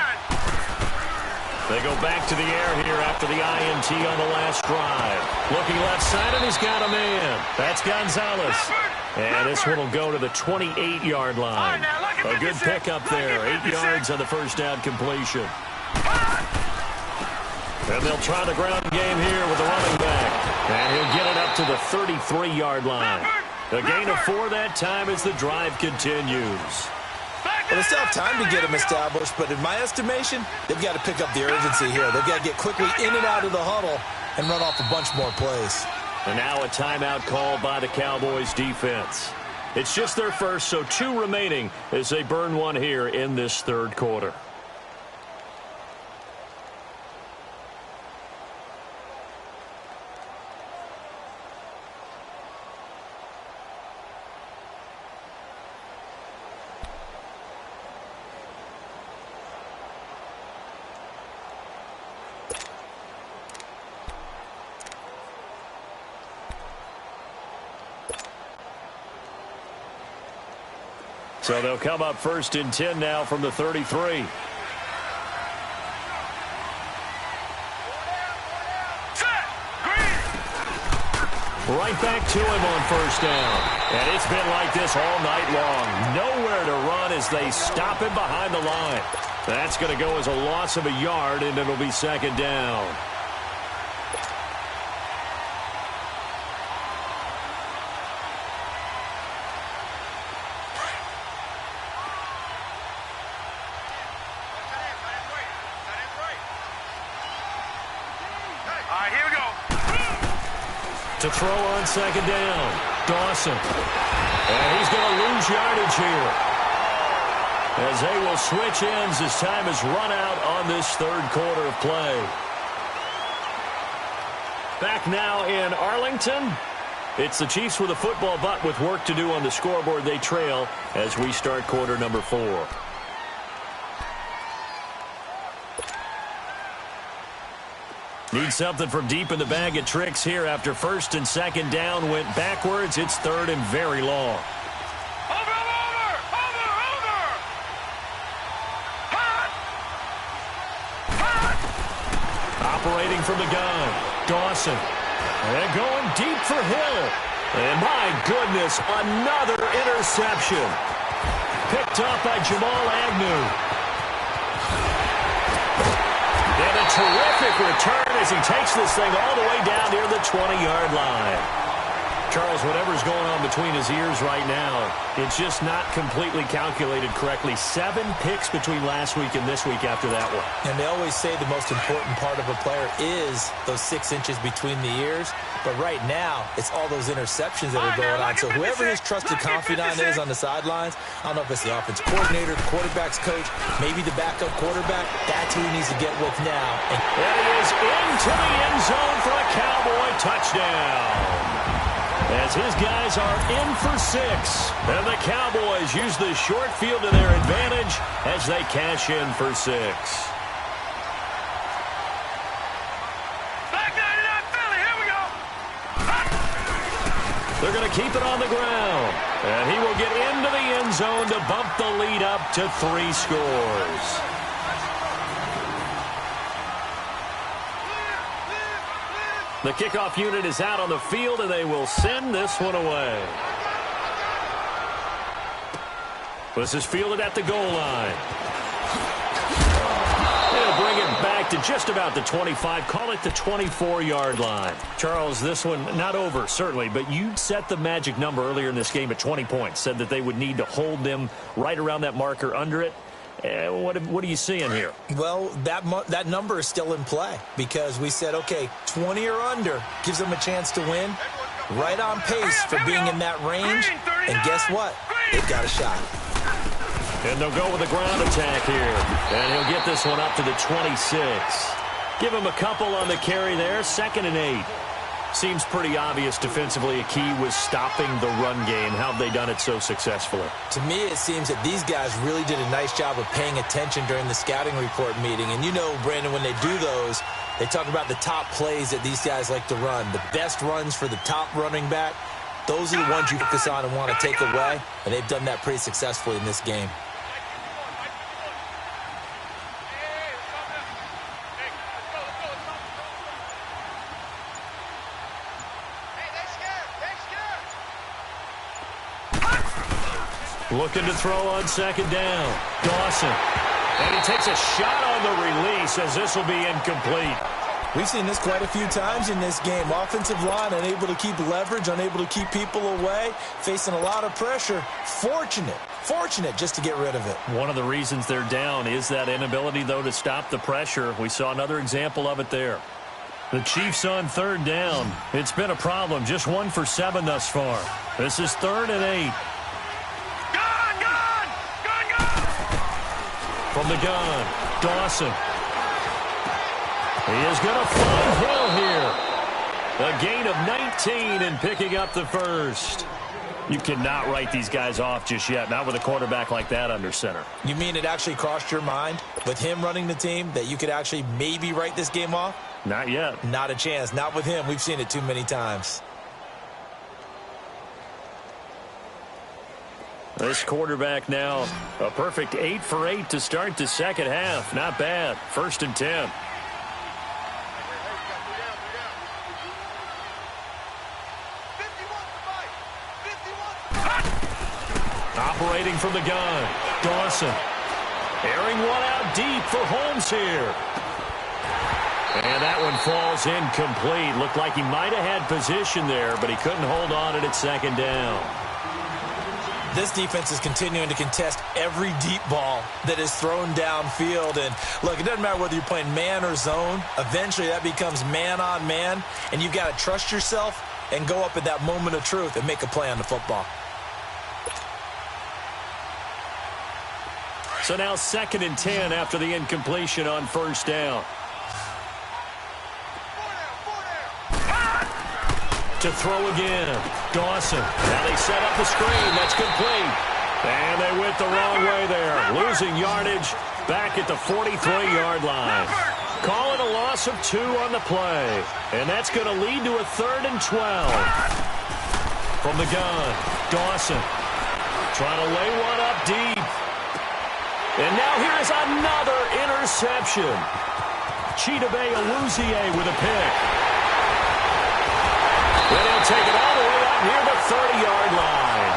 They go back to the air here after the INT on the last drive. Looking left side, and he's got a man. That's Gonzalez. And this one will go to the 28-yard line. A good pickup there. 8 yards on the first down completion. And they'll try the ground game here with the running back. And he'll get it up to the 33-yard line. A gain of 4 that time as the drive continues. Well, they still have time to get him established, but in my estimation, they've got to pick up the urgency here. They've got to get quickly in and out of the huddle and run off a bunch more plays. And now a timeout called by the Cowboys defense. It's just their first, so 2 remaining as they burn one here in this 3rd quarter. So they'll come up 1st and 10 now from the 33. Right back to him on first down. And it's been like this all night long. Nowhere to run as they stop him behind the line. That's going to go as a loss of a yard, and it'll be second down. All right, here we go. To throw on second down, Dawson. And he's going to lose yardage here, as they will switch ends as time is run out on this third quarter of play. Back now in Arlington. It's the Chiefs with a football, but with work to do on the scoreboard. They trail as we start quarter number 4. Need something from deep in the bag of tricks here after first and second down went backwards. It's third and very long. Over! Hot! Operating from the gun, Dawson. And going deep for Hill. And my goodness, another interception. Picked up by Jamal Agnew. And a terrific return as he takes this thing all the way down near the 20-yard line. Charles, whatever's going on between his ears right now, it's just not completely calculated correctly. 7 picks between last week and this week after that one. And they always say the most important part of a player is those 6 inches between the ears. But right now, it's all those interceptions that are going on. So whoever his trusted confidant is on the sidelines, I don't know if it's the offensive coordinator, the quarterback's coach, maybe the backup quarterback, that's who he needs to get with now. And he is into the end zone for a Cowboy touchdown. As his guys are in for 6. And the Cowboys use the short field to their advantage as they cash in for 6. Back 99 Philly, here we go. They're going to keep it on the ground. And he will get into the end zone to bump the lead up to 3 scores. The kickoff unit is out on the field, and they will send this one away. This is fielded at the goal line. They'll bring it back to just about the 25, call it the 24-yard line. Charles, this one not over, certainly, but you set the magic number earlier in this game at 20 points, said that they would need to hold them right around that marker under it. What are you seeing here? Well, that number is still in play because we said, okay, 20 or under gives them a chance to win. Right on pace for being in that range. And guess what? They've got a shot. And they'll go with a ground attack here. And he'll get this one up to the 26. Give him a couple on the carry there. 2nd and 8. Seems pretty obvious defensively a key was stopping the run game. How have they done it so successfully? To me, it seems that these guys really did a nice job of paying attention during the scouting report meeting. And you know, Brandon, when they do those, they talk about the top plays that these guys like to run. The best runs for the top running back, those are the ones you focus on and want to take away. And they've done that pretty successfully in this game. Looking to throw on second down. Dawson. And he takes a shot on the release as this will be incomplete. We've seen this quite a few times in this game. Offensive line unable to keep leverage, unable to keep people away, facing a lot of pressure. Fortunate just to get rid of it. One of the reasons they're down is that inability, though, to stop the pressure. We saw another example of it there. The Chiefs on third down. It's been a problem. Just 1 for 7 thus far. This is 3rd and 8. From the gun, Dawson. He is going to find Hill here. A gain of 19 and picking up the first. You cannot write these guys off just yet, not with a quarterback like that under center. You mean it actually crossed your mind with him running the team that you could actually maybe write this game off? Not yet. Not a chance. Not with him. We've seen it too many times. This quarterback now, a perfect 8 for 8 to start the second half. Not bad. 1st and 10. from the gun. Dawson. Airing one out deep for Holmes here. And that one falls incomplete. Looked like he might have had position there, but he couldn't hold on at second down. This defense is continuing to contest every deep ball that is thrown downfield. And, look, it doesn't matter whether you're playing man or zone. Eventually, that becomes man-on-man, and you've got to trust yourself and go up at that moment of truth and make a play on the football. So now 2nd and 10 after the incompletion on first down. To throw again. Dawson. Now they set up the screen. That's complete. And they went the wrong way there. Losing yardage back at the 43-yard line. Call it a loss of 2 on the play. And that's going to lead to a 3rd and 12. From the gun, Dawson. Trying to lay one up deep. And now here's another interception. Chidobe Awuzie with a pick. And he'll take it all the way up near the 30-yard line.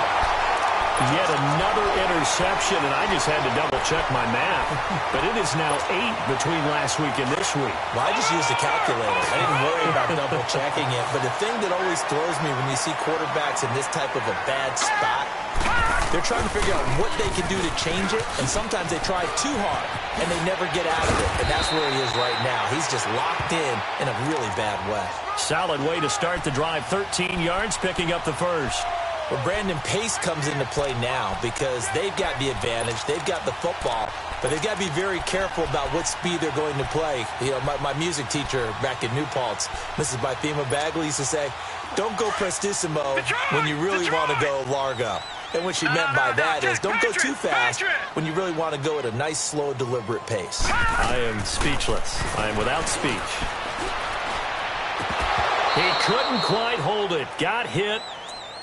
Yet another interception, and I just had to double-check my math. But it is now 8 between last week and this week. Well, I just used a calculator. I didn't worry about double-checking it. But the thing that always throws me when you see quarterbacks in this type of a bad spot, they're trying to figure out what they can do to change it, and sometimes they try too hard, and they never get out of it. And that's where he is right now. He's just locked in a really bad way. Solid way to start the drive. 13 yards, picking up the first. Well, Brandon, pace comes into play now because they've got the advantage. They've got the football, but they've got to be very careful about what speed they're going to play. You know, my music teacher back in New Paltz, Mrs. Bythema Bagley, used to say, don't go prestissimo when you really want to go largo. And what she meant by that is don't go too fast when you really want to go at a nice, slow, deliberate pace. I am speechless. I am without speech. He couldn't quite hold it. Got hit.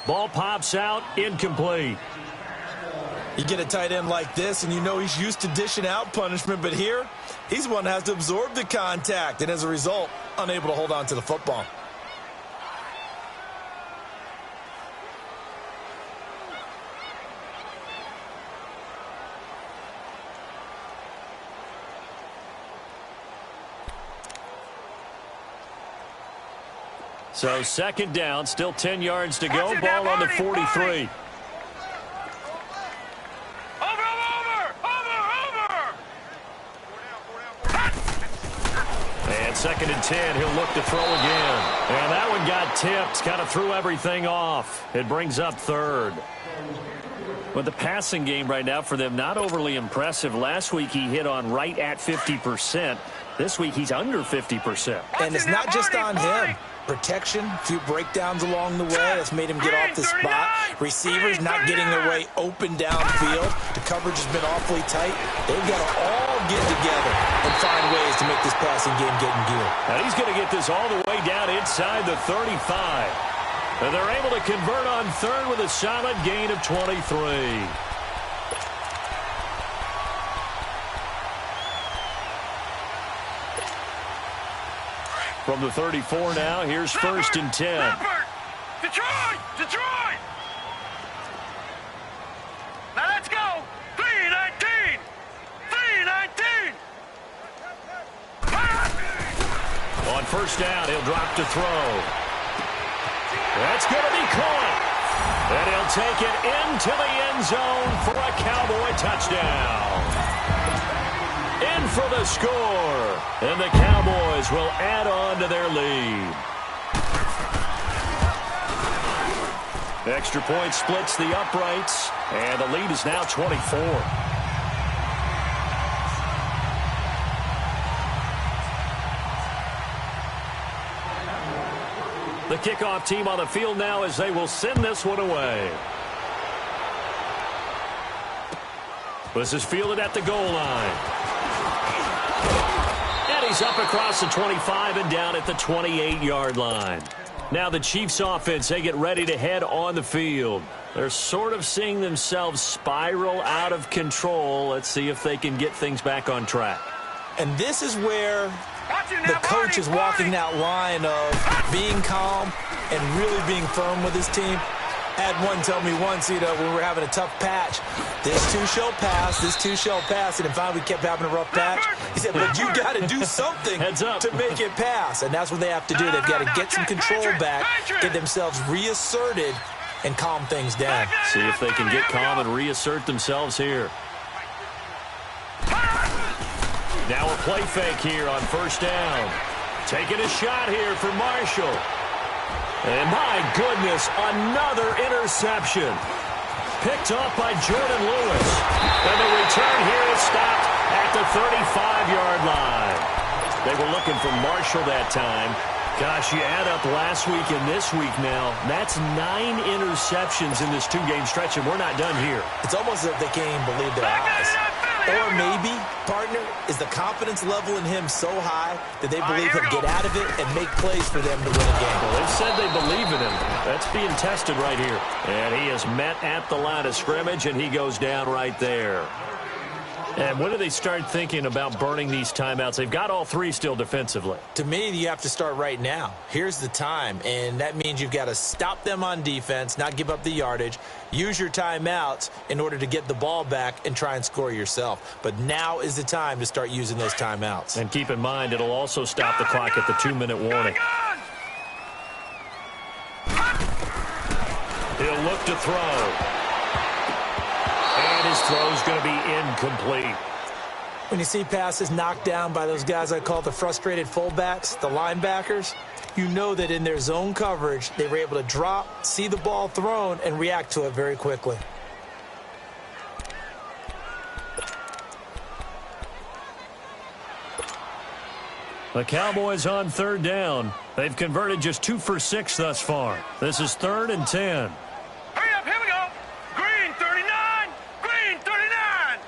Ball pops out. Incomplete. You get a tight end like this, and you know he's used to dishing out punishment. But here, he's one that has to absorb the contact. And as a result, unable to hold on to the football. So 2nd down, still 10 yards to go. Ball on the 43. And 2nd and 10, he'll look to throw again. And that one got tipped, kind of threw everything off. It brings up 3rd. But the passing game right now for them, not overly impressive. Last week he hit on right at 50%. This week he's under 50%. And it's not just on him. Protection, a few breakdowns along the way. That's made him get off the spot. Receivers not getting their way open downfield. The coverage has been awfully tight. They've got to all get together and find ways to make this passing game get in gear. And he's going to get this all the way down inside the 35. And they're able to convert on 3rd with a solid gain of 23. From the 34 now, here's 1st and 10. Detroit! Detroit! Now let's go! 3-19! 3-19! On 1st down, he'll drop to throw. That's going to be caught. And he'll take it into the end zone for a Cowboy touchdown. In for the score. And the Cowboys will add on to their lead. Extra point splits the uprights. And the lead is now 24. The kickoff team on the field now as they will send this one away. This is fielded at the goal line. And he's up across the 25 and down at the 28-yard line. Now the Chiefs offense, they get ready to head on the field. They're sort of seeing themselves spiral out of control. Let's see if they can get things back on track. And this is where the coach is walking that line of being calm and really being firm with his team. Had one tell me once, when we were having a tough patch, this too shall pass, and then finally we kept having a rough patch. He said, but you got to do something to make it pass, and that's what they have to do. They've got to get some control back, get themselves reasserted, and calm things down. See if they can get calm and reassert themselves here. Now a play fake here on first down. Taking a shot here for Marshall. And my goodness, another interception. Picked up by Jordan Lewis. And the return here is stopped at the 35-yard line. They were looking for Marshall that time. Gosh, you add up last week and this week now, that's 9 interceptions in this 2-game stretch, and we're not done here. It's almost as if they can't even believe their eyes. Or maybe, partner, is the confidence level in him so high that they believe he'll get out of it and make plays for them to win a game. Well, they've said they believe in him. That's being tested right here. And he is met at the line of scrimmage, and he goes down right there. And when do they start thinking about burning these timeouts? They've got all 3 still defensively. To me, you have to start right now. Here's the time, and that means you've got to stop them on defense, not give up the yardage, use your timeouts in order to get the ball back and try and score yourself. But now is the time to start using those timeouts. And keep in mind, it'll also stop the clock at the 2-minute warning. He'll look to throw. And his throw's going to be incomplete. When you see passes knocked down by those guys I call the frustrated fullbacks, the linebackers, you know that in their zone coverage, they were able to drop, see the ball thrown, and react to it very quickly. The Cowboys on third down. They've converted just 2 for 6 thus far. This is 3rd and 10. Hurry up, here we go. Green 39. Green 39.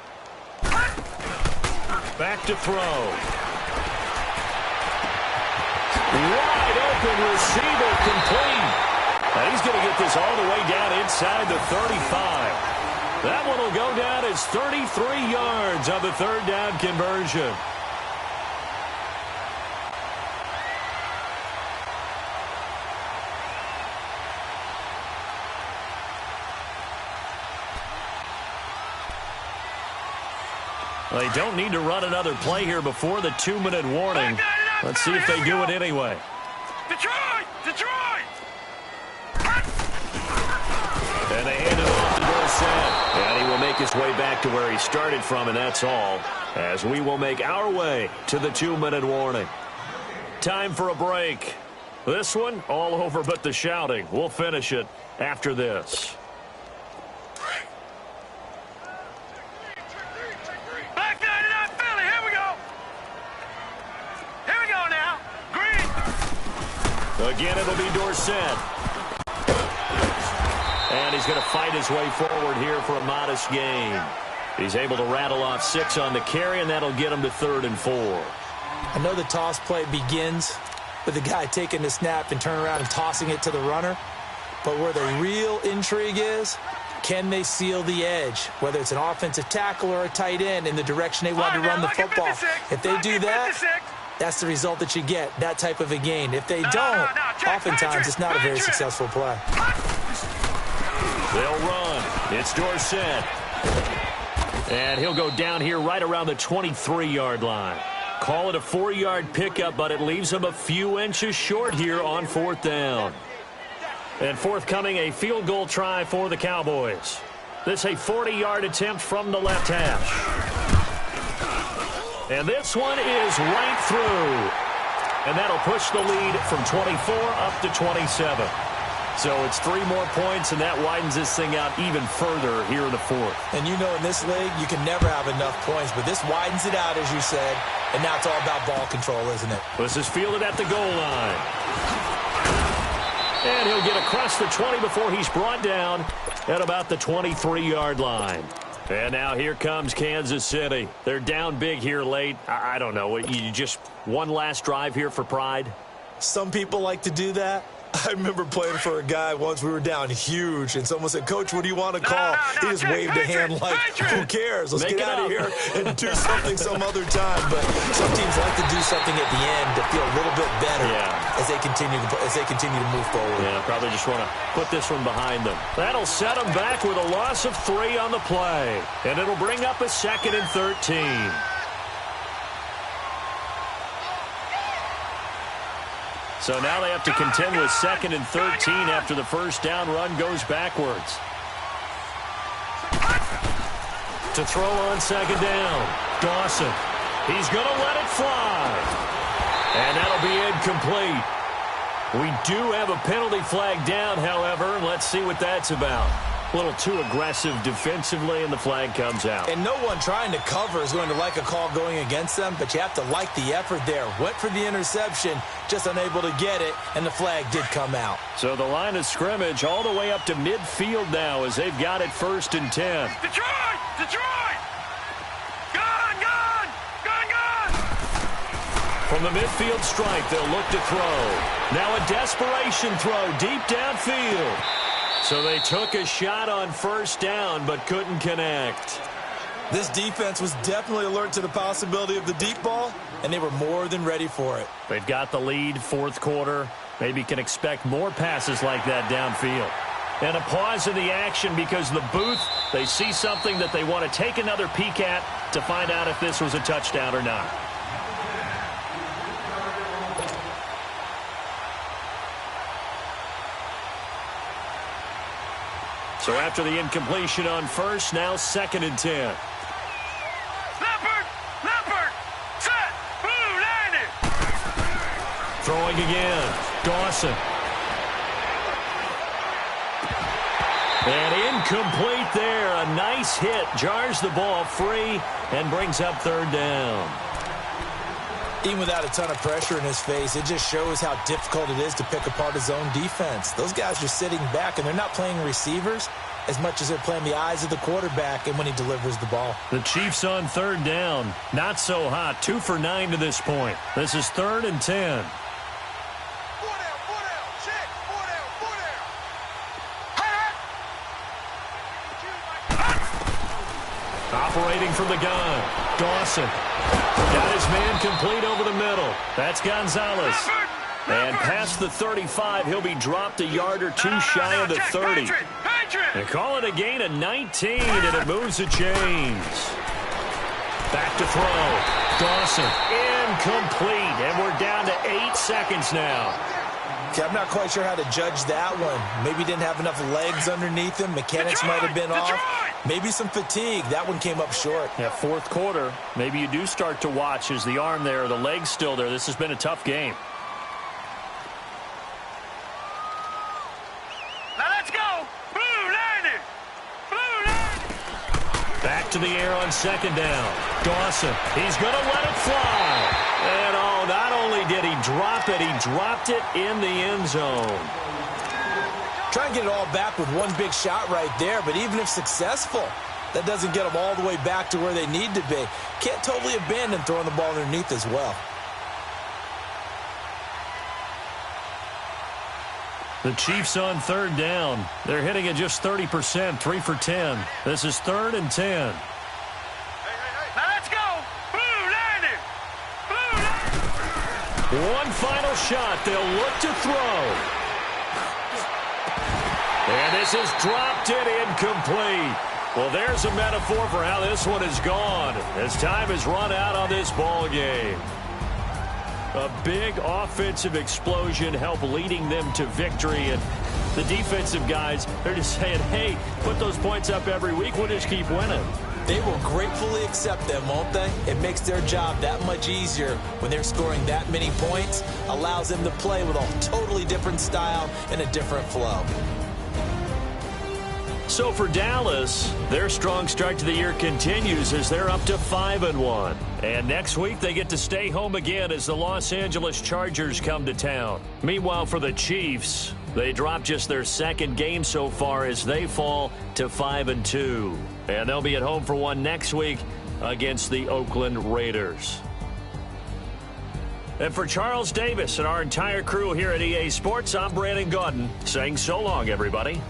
Back to throw. Wide open receiver complete. And he's going to get this all the way down inside the 35. That one will go down as 33 yards on the 3rd down conversion. They don't need to run another play here before the 2-minute warning. Let's see if they do it anyway. Detroit! Detroit! And they hand it off to Dorsett. And he will make his way back to where he started from, and that's all. As we will make our way to the 2-minute warning. Time for a break. This one, all over but the shouting. We'll finish it after this. Again, it'll be Dorsett. And he's going to fight his way forward here for a modest gain. He's able to rattle off 6 on the carry, and that'll get him to 3rd and 4. I know the toss play begins with the guy taking the snap and turning around and tossing it to the runner. But where the real intrigue is, can they seal the edge, whether it's an offensive tackle or a tight end, in the direction they want to run the football? If they do that, that's the result that you get, that type of a gain. If they don't, oftentimes it's not a very successful play. They'll run. It's Dorsett. And he'll go down here right around the 23-yard line. Call it a 4-yard pickup, but it leaves him a few inches short here on 4th down. And forthcoming, a field goal try for the Cowboys. This a 40-yard attempt from the left hash. And this one is right through. And that'll push the lead from 24 up to 27. So it's 3 more points, and that widens this thing out even further here in the 4th. And you know in this league, you can never have enough points, but this widens it out, as you said. And now it's all about ball control, isn't it? This is fielded at the goal line. And he'll get across the 20 before he's brought down at about the 23-yard line. And now here comes Kansas City. They're down big here late. I don't know. You just one last drive here for pride? Some people like to do that. I remember playing for a guy once. We were down huge, and someone said, "Coach, what do you want to call?" He just waved a hand like, "Who cares? Let's get out of here and do something some other time." But some teams like to do something at the end to feel a little bit better as they continue to move forward. Yeah, probably just want to put this one behind them. That'll set them back with a loss of 3 on the play, and it'll bring up a 2nd and 13. So now they have to contend with 2nd and 13 after the first down run goes backwards. To throw on 2nd down, Dawson. He's going to let it fly. And that'll be incomplete. We do have a penalty flag down, however. Let's see what that's about. A little too aggressive defensively, and the flag comes out. And no one trying to cover is going to like a call going against them, but you have to like the effort there. Went for the interception, just unable to get it, and the flag did come out. So the line of scrimmage all the way up to midfield now as they've got it 1st and 10. Detroit! Detroit! Gun! Gun! Gun! Gun! From the midfield stripe, they'll look to throw. Now a desperation throw deep downfield. So they took a shot on 1st down but couldn't connect. This defense was definitely alert to the possibility of the deep ball, and they were more than ready for it. They've got the lead, 4th quarter. Maybe can expect more passes like that downfield. And a pause in the action because the booth, they see something that they want to take another peek at to find out if this was a touchdown or not. So after the incompletion on 1st, now 2nd and 10. Leopard! Leopard! Set! Blue landed! Throwing again. Dawson. And incomplete there. A nice hit. Jars the ball free and brings up 3rd down. Even without a ton of pressure in his face, it just shows how difficult it is to pick apart his own defense. Those guys are sitting back, and they're not playing receivers as much as they're playing the eyes of the quarterback and when he delivers the ball. The Chiefs on 3rd down. Not so hot. 2 for 9 to this point. This is 3rd and 10. 4 down, check, 4 down. Operating from the gun. Dawson. Got his man complete over the middle. That's Gonzalez. And past the 35, he'll be dropped a yard or 2 shy of the 30. They call it a gain of 19, and it moves the chains. Back to throw. Dawson. Incomplete, and we're down to 8 seconds now. Okay, I'm not quite sure how to judge that one. Maybe didn't have enough legs underneath him. Mechanics might have been off. Maybe some fatigue. That one came up short. Yeah, 4th quarter. Maybe you do start to watch. Is the arm there, the leg's still there? This has been a tough game. Now let's go! Blue landed! Blue landed! Back to the air on 2nd down. Dawson. He's going to let it fly. And not only did he drop it, he dropped it in the end zone. Try and get it all back with one big shot right there, but even if successful, that doesn't get them all the way back to where they need to be. Can't totally abandon throwing the ball underneath as well. The Chiefs on 3rd down. They're hitting at just 30%, 3 for 10. This is 3rd and 10. Now let's go! Blue landed! Blue landed! One final shot. They'll look to throw. And this is dropped it incomplete. Well, there's a metaphor for how this one is gone as time has run out on this ball game. A big offensive explosion helped leading them to victory. And the defensive guys, they're just saying, hey, put those points up every week. We'll just keep winning. They will gratefully accept them, won't they? It makes their job that much easier when they're scoring that many points. Allows them to play with a totally different style and a different flow. So for Dallas, their strong start to the year continues as they're up to 5-1. And next week they get to stay home again as the Los Angeles Chargers come to town. Meanwhile, for the Chiefs, they drop just their 2nd game so far as they fall to 5-2. And they'll be at home for one next week against the Oakland Raiders. And for Charles Davis and our entire crew here at EA Sports, I'm Brandon Gaudin saying so long, everybody.